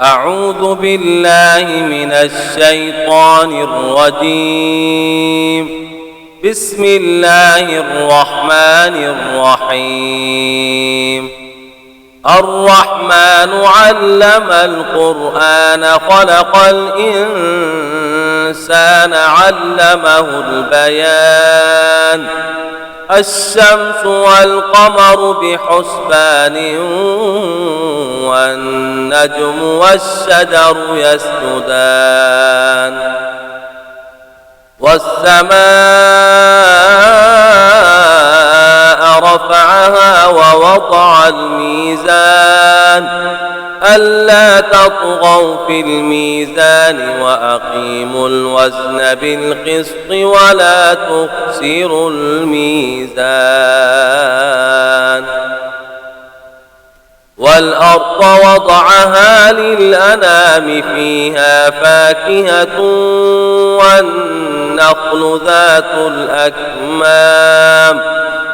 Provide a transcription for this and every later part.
أعوذ بالله من الشيطان الرجيم. بسم الله الرحمن الرحيم. الرحمن علم القرآن خلق الإنسان علمه البيان. الشمس والقمر بحسبان والنجم والشجر يسجدان والسماء رفعها ووضع الميزان ألا تطغوا في الميزان وأقيموا الوزن بالقسط ولا تخسروا الميزان. والأرض وضعها للأنام فيها فاكهة والنخل ذات الأكمام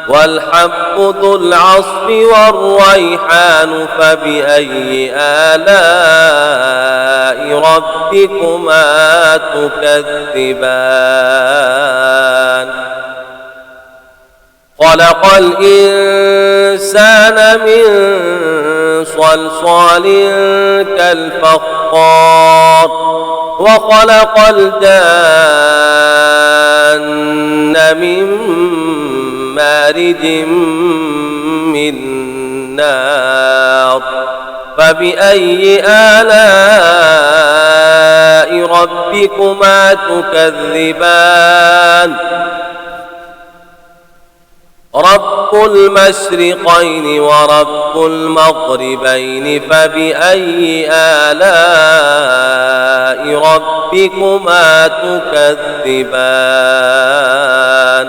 والحب ذو العصف والريحان فبأي آلاء ربكما تكذبان. خلق الإنسان من صلصال كالفخار وخلق الجان من مارج من نار فبأي آلاء ربكما تكذبان. رب المشرقين ورب المغربين فبأي آلاء ربكما تكذبان.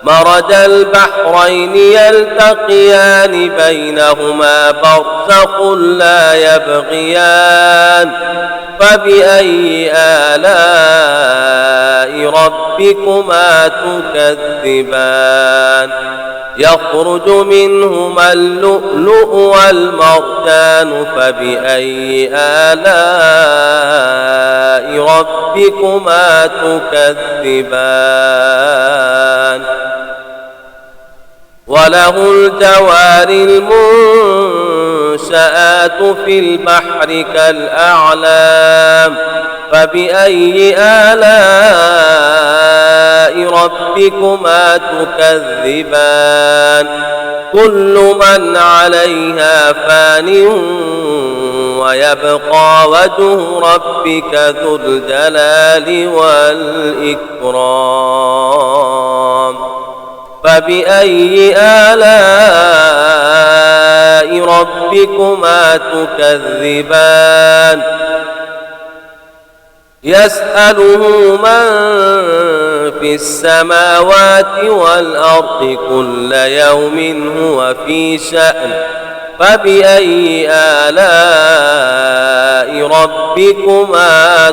مرج البحرين يلتقيان بينهما برزخ لا يبغيان فبأي آلاء ربكما تكذبان. يخرج منهما اللؤلؤ والمرجان فبأي آلاء ربكما تكذبان. وله الجوار المنشآت في البحر كالأعلام فبأي آلاء ربكما تكذبان. كل من عليها فان ويبقى وجه ربك ذو الجلال والإكرام فبأي آلاء ربكما تكذبان. يسأله من في السماوات والأرض كل يوم هو في شأن فبأي آلاء ربكما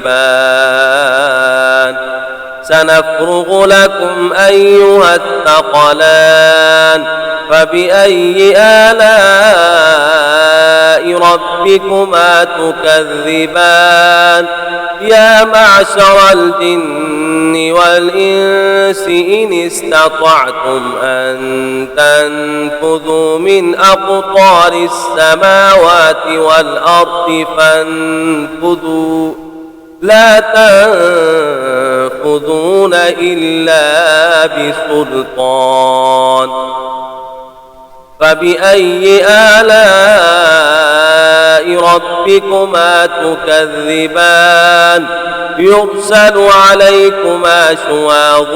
تكذبان. سنفرغ لكم أيها الثقلان فبأي آلاء ربكما تكذبان. يا معشر الجن والإنس إن استطعتم أن تنفذوا من أقطار السماوات والأرض فانفذوا لا تنفذون إلا بسلطان فبأي آلاء ربكما تكذبان. يرسل عليكما شواظ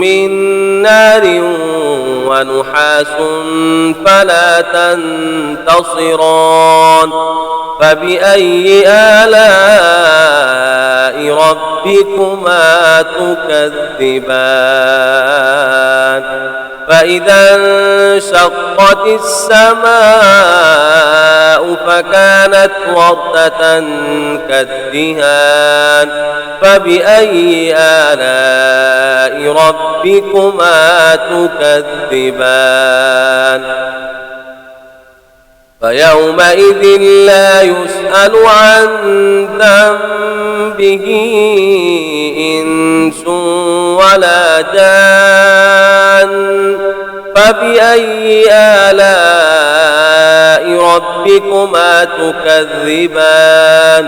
من نار ونحاس فلا تنتصران فبأي آلاء ربكما تكذبان. فإذا انشقت السماء فكانت وردة كالدهان فبأي آلاء ربكما تكذبان. فيومئذ لا يسأل عن ذنبه إنس ولا جان فبأي آلاء ربكما تكذبان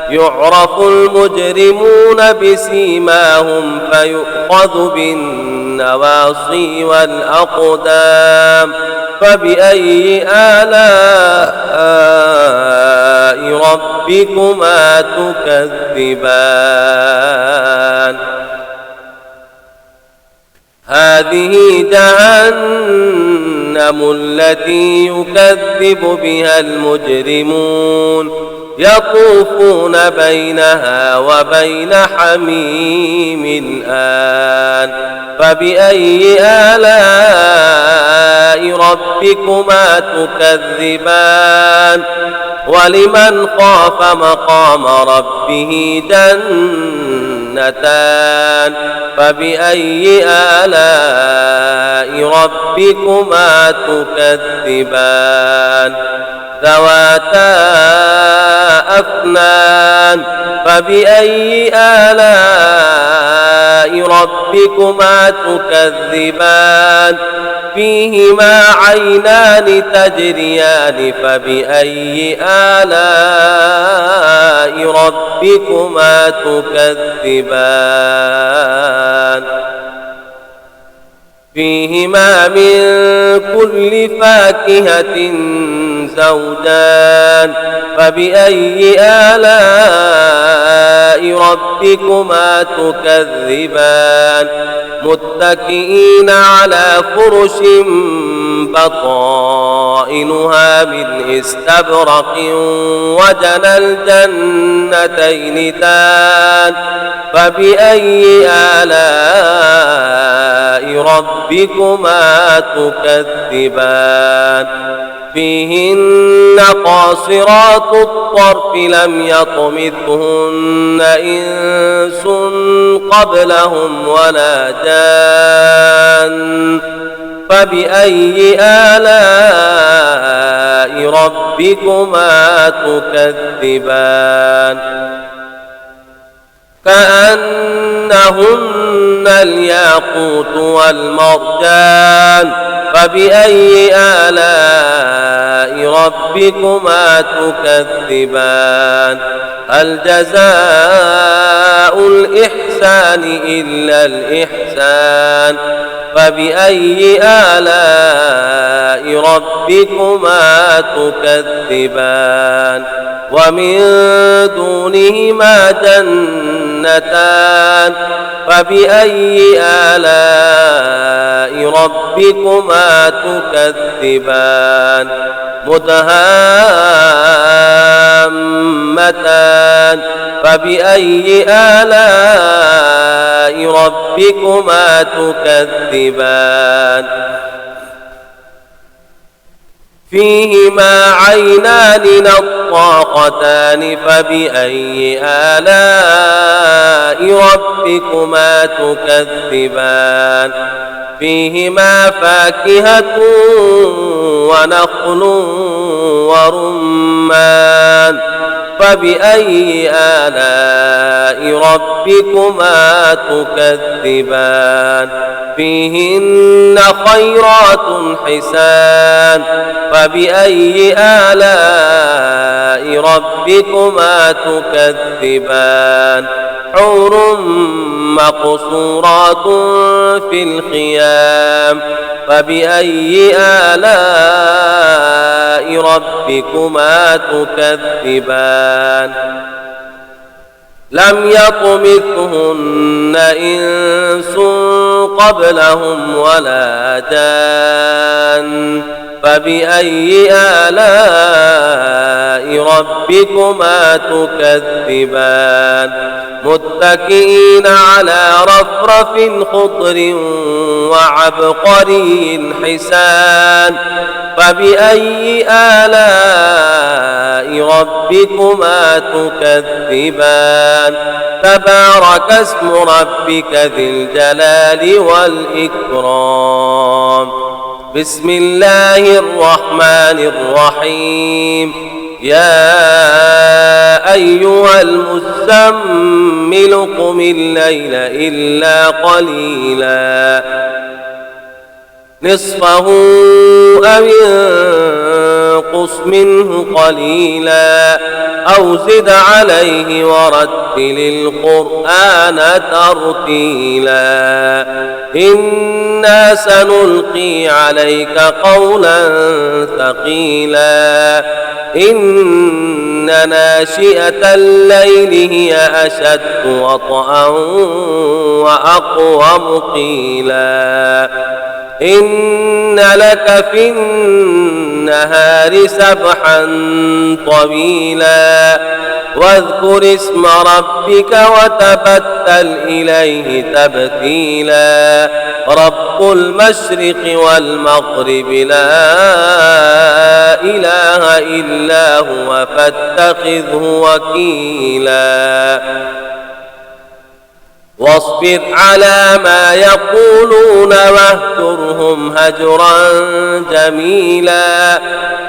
يعرف المجرمون بسيماهم فيؤخذ بالنواصي والأقدام فبأي آلاء ربكما تكذبان هذه جهنم التي يكذب بها المجرمون يطوفون بينها وبين حميم آن فبأي آلاء ربكما تكذبان ولمن خاف مقام ربه جنتان فبأي آلاء ربكما تكذبان ذواتا أفنان فبأي آلاء ربكما تكذبان فيهما عينان تجريان فبأي آلاء ربكما تكذبان فيهما من كل فاكهة زوجان فبأي آلاء ربكما تكذبان متكئين على فرش بطائنها من استبرق وجنى الجنتين دان فبأي آلاء ربكما تكذبان فيهن قاصرات الطرف لم يطمثهن إنس قبلهم ولا جان فبأي آلاء ربكما تكذبان كأنهن الياقوت والمرجان فبأي آلاء ربكما تكذبان هل جزاء الإحسان إلا الإحسان فبأي آلاء ربكما تكذبان ومن دونهما جنتان فبأي آلاء ربكما تكذبان مدهامتان فبأي آلاء ربكما تكذبان فيهما عينان نضاختان فبأي آلاء ربكما تكذبان فيهما فاكهة ونخل ورمان فبأي آلاء ربكما تكذبان فيهن خيرات حسان فبأي آلاء ربكما تكذبان حور مقصورات في الخيام فبأي آلاء ربكما تكذبان لم يطمثهن إنس قبلهم ولا جان فبأي آلاء ربكما تكذبان متكئين على رفرف خضر وعبقري حسان فبأي آلاء ربكما تكذبان تبارك اسم ربك ذي الجلال والإكرام بسم الله الرحمن الرحيم يا أيها المزمل قم الليل إلا قليلا نصفه أو انقص منه قليلا أو زد عليه ورتل القرآن ترتيلا إنا سنلقي عليك قولا ثقيلا إن ناشئة الليل هي أشد وطئا وأقوم قيلا إن لك في النهار سبحا طويلا واذكر اسم ربك وتبتل إليه تبتيلا رب المشرق والمغرب لا إله إلا هو فاتخذه وكيلا واصبر على ما يقولون واهجرهم هجرا جميلا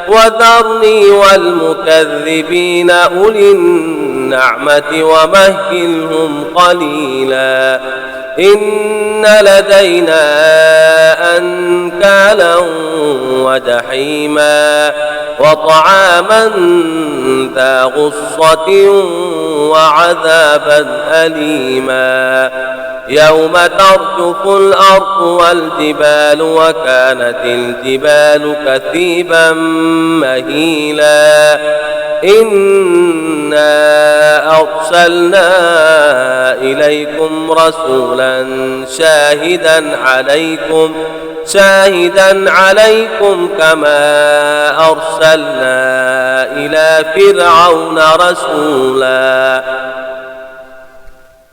وذرني والمكذبين أولي النعمة ومهلهم قليلا إن لدينا أنكالا وجحيما وطعاما ذا غصة وعذابا أليما يوم ترجف الأرض والجبال وكانت الجبال كثيبا مهيلا إنا أرسلنا إليكم رسولا شاهدا عليكم كما أرسلنا إلى فرعون رسولا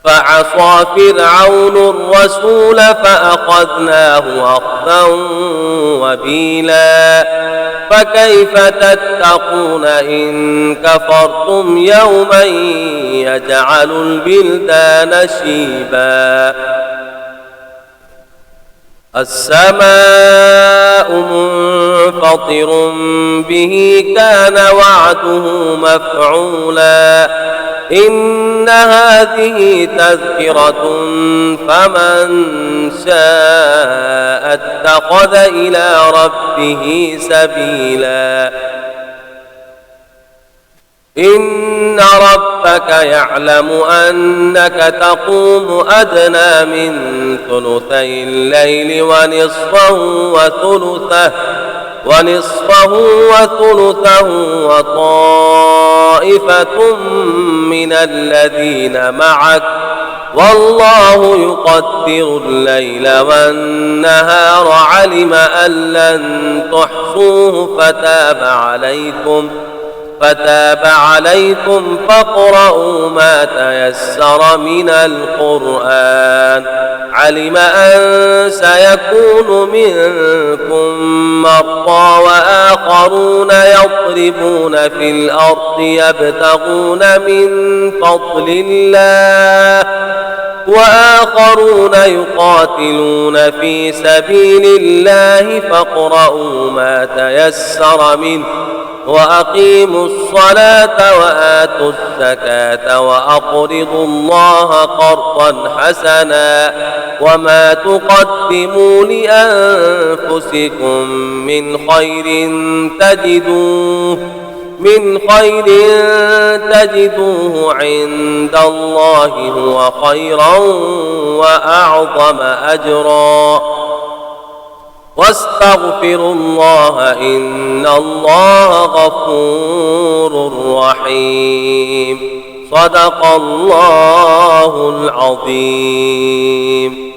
فعصى فرعون الرسول فأخذناه أخذا وبيلا فكيف تتقون إن كفرتم يوما يجعل البلدان شيبا السماء منفطر به كان وعده مفعولا إن هذه تذكرة فمن شاء اتخذ إلى ربه سبيلا إن ربك يعلم أنك تقوم أدنى من ثلثي الليل ونصفه وثلثه وطائفة من الذين معك والله يقدر الليل والنهار علم أن لن تحصوه فتاب عليكم فاقرؤوا ما تيسر من القرآن علم أن سيكون منكم مرضى وآخرون يضربون في الأرض يبتغون من فضل الله وآخرون يقاتلون في سبيل الله فاقرؤوا ما تيسر منه وأقيموا الصلاة وآتوا الزكاة وأقرضوا الله قرضا حسنا وما تقدموا لأنفسكم من خير تجدوه عند الله هو خيرا وأعظم أجرا واستغفروا الله إن الله غفور رحيم صدق الله العظيم.